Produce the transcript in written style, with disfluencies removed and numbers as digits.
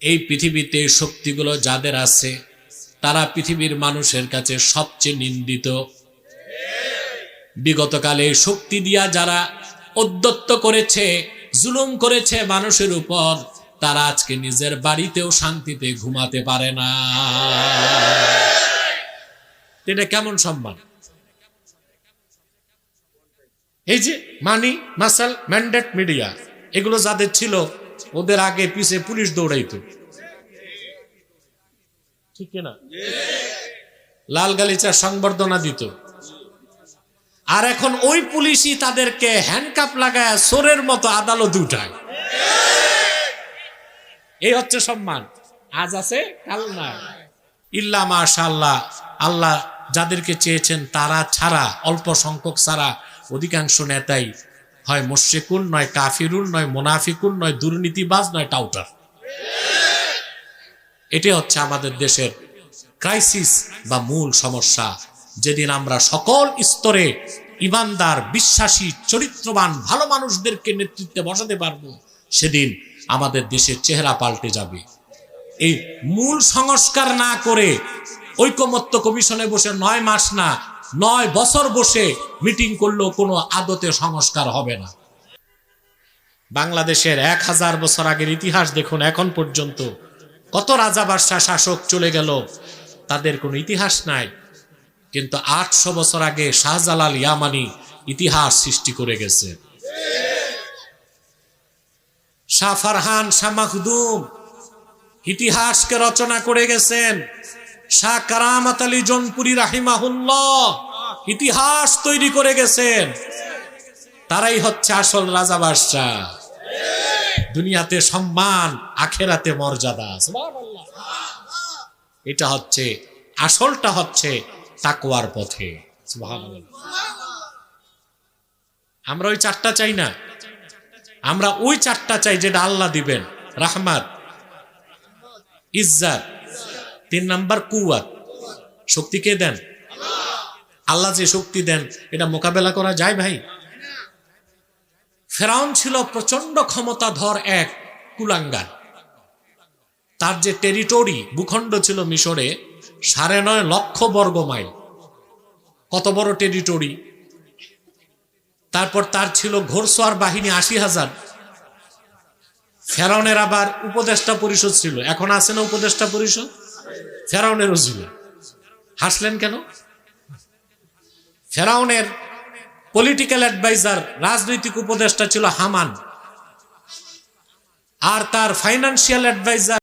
এই পৃথিবীতে শক্তিগুলো যাদের আছে তারা পৃথিবীর মানুষের কাছে সবচেয়ে নিন্দিত। বিগতকালে শক্তি দিয়া যারা অধ্যত্ত করেছে, জুলুম করেছে মানুষের উপর, তারা আজকে নিজের বাড়িতেও শান্তিতে ঘুমাতে পারে না। এটা কেমন সম্মান? এই যে মানি, মাসাল, ম্যান্ডেট, মিডিয়া, এগুলো যাদের ছিল ওদের আগে পিছে পুলিশ দৌড়াইতো, ঠিক না? লাল গালিচার সংবর্ধনা দিত। আর এখন ওই পুলিশই তাদেরকে হ্যান্ডকাপ লাগায় চোরের মতো আদালত উঠায়। এই হচ্ছে সম্মান। আজ আছে, কাল নাই। ইল্লা মাশাআল্লাহ, আল্লাহ যাদেরকে চেয়েছেন তারা ছাড়া, অল্প সংখ্যক ছাড়া অধিকাংশ নেতাই হয় মুশরিকুন, নয় কাফিরুন, নয় মুনাফিকুন, নয় দুর্নীতিবাজ, নয় টাউটার। এটি হচ্ছে আমাদের দেশের ক্রাইসিস বা মূল সমস্যা। যেদিন আমরা সকল স্তরে ইমানদার, বিশ্বাসী, চরিত্রবান, ভালো মানুষদেরকে নেতৃত্বে বসাতে পারবো, সেদিন আমাদের দেশের চেহারা পাল্টে যাবে। এই মূল সংস্কার না করে ঐকমত্য কমিশনে বসে 9 মাস না 9 বছর বসে মিটিং করলেও কোনো আদতে সংস্কার হবে না। বাংলাদেশের 1000 বছর আগের ইতিহাস দেখুন, এখন পর্যন্ত কত রাজা বাদশাহ শাসক চলে গেল, তাদের কোনো ইতিহাস নাই। কিন্তু 800 বছর আগে শাহজালাল ইয়ামানি ইতিহাস সৃষ্টি করে গেছে। শাহ ফারহান, শাহ মাখদুম ইতিহাসকে রচনা করে গেছেন। শাহ কারামাত আলী জনপুরি রাহিমাহুল্লাহ ইতিহাস তৈরি করে গেছেন। তারাই হচ্ছে আসল রাজা বাদশাহ। দুনিয়াতে সম্মান, আখেরাতে মর্যাদা। সুবহানাল্লাহ। এটা হচ্ছে আসলটা, হচ্ছে তাকওয়ার পথে। সুবহানাল্লাহ। আমরা ওই 4টা চাই না, আমরা ওই 4টা চাই যেটা আল্লাহ দিবেন। রাহমাত, ইজ্জত, 3 নাম্বার কুওয়াত। শক্তি কে দেন? আল্লাহ যে শক্তি দেন, এটা মোকাবেলা করা যায় ভাই? ফেরাউন ছিল প্রচন্ড ক্ষমতাধর এক কুলাঙ্গার। তার যে টেরিটরি, ভূখণ্ড ছিল মিশরে 9.5 লক্ষ বর্গ মাইল। কত বড় টেরিটরি! তারপর তার ছিল ঘোড়সওয়ার বাহিনী 80,000। ফেরাউনের আবার উপদেষ্টা পরিষদ ছিল। এখন আছে না উপদেষ্টা পরিষদ? ফেরাউনেরও ছিল। হাসলেন কেন? ফেরাউনের পলিটিক্যাল অ্যাডভাইজার, রাজনৈতিক উপদেষ্টা ছিল হামান, আর তার ফাইন্যান্সিয়াল অ্যাডভাইজার